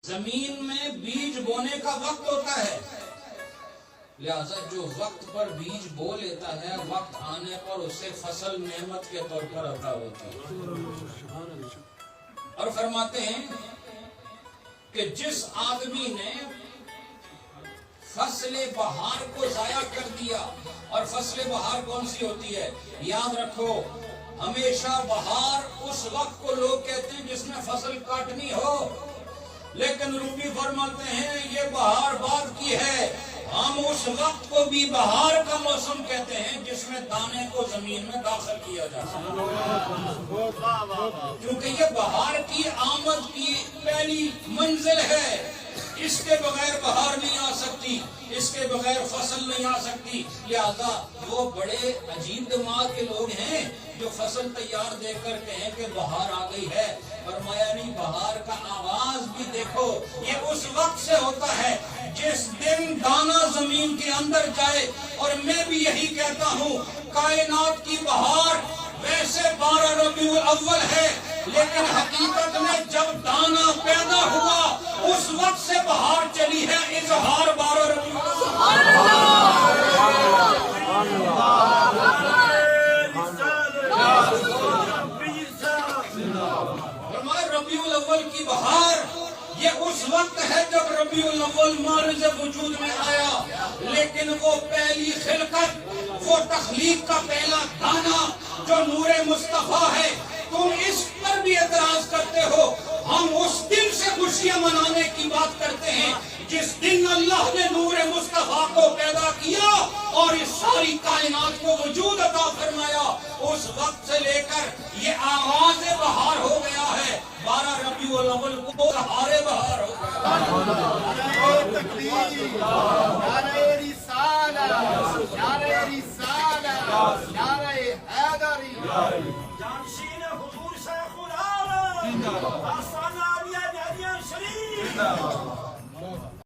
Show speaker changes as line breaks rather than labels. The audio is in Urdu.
زمین میں بیج بونے کا وقت ہوتا ہے، لہذا جو وقت پر بیج بو لیتا ہے وقت آنے پر اسے فصل نعمت کے طور پر عطا ہوتی ہے۔ اور فرماتے ہیں کہ جس آدمی نے فصل بہار کو ضائع کر دیا، اور فصل بہار کون سی ہوتی ہے؟ یاد رکھو، ہمیشہ بہار اس وقت کو لوگ کہتے ہیں جس میں فصل کاٹنی ہو، لیکن رومی فرماتے ہیں یہ بہار بعد کی ہے، ہم اس وقت کو بھی بہار کا موسم کہتے ہیں جس میں دانے کو زمین میں داخل کیا جاتا ہے، کیونکہ یہ بہار کی آمد کی پہلی منزل ہے۔ اس کے بغیر بہار نہیں آ سکتی، اس کے بغیر فصل نہیں آ سکتی، لہذا وہ بڑے عجیب دماغ کے لوگ ہیں جو فصل تیار دیکھ کر کہیں کہ بہار آ گئی ہے۔ فرمایا نہیں، بہار کا آغاز بھی دیکھو، یہ اس وقت سے ہوتا ہے جس دن دانا زمین کے اندر جائے۔ اور میں بھی یہی کہتا ہوں، کائنات کی بہار ویسے 12 ربیع الاول ہے، لیکن حقیقت میں جب دانا پیدا ہوا اس وقت سے بہار چلی ہے، اظہار 12 ربیع ربیع الاول کی بہار یہ اس وقت ہے جب ربیع الاول معرض وجود میں آیا، لیکن وہ پہلی خلقت، وہ تخلیق کا پہلا دانا جو نور مصطفیٰ ہے، تم اس پر بھی اعتراض کرتے ہو۔ ہم اس دن سے خوشیاں منانے کی بات کرتے ہیں جس دن اللہ نے نور مصطفیٰ کو پیدا کیا اور اس ساری کائنات کو وجود عطا فرمایا۔ اس وقت سے لے کر یہ آغاز بہار ہو گیا ہے، 12 ربیع الاول کو بہار بہار ہو گیا۔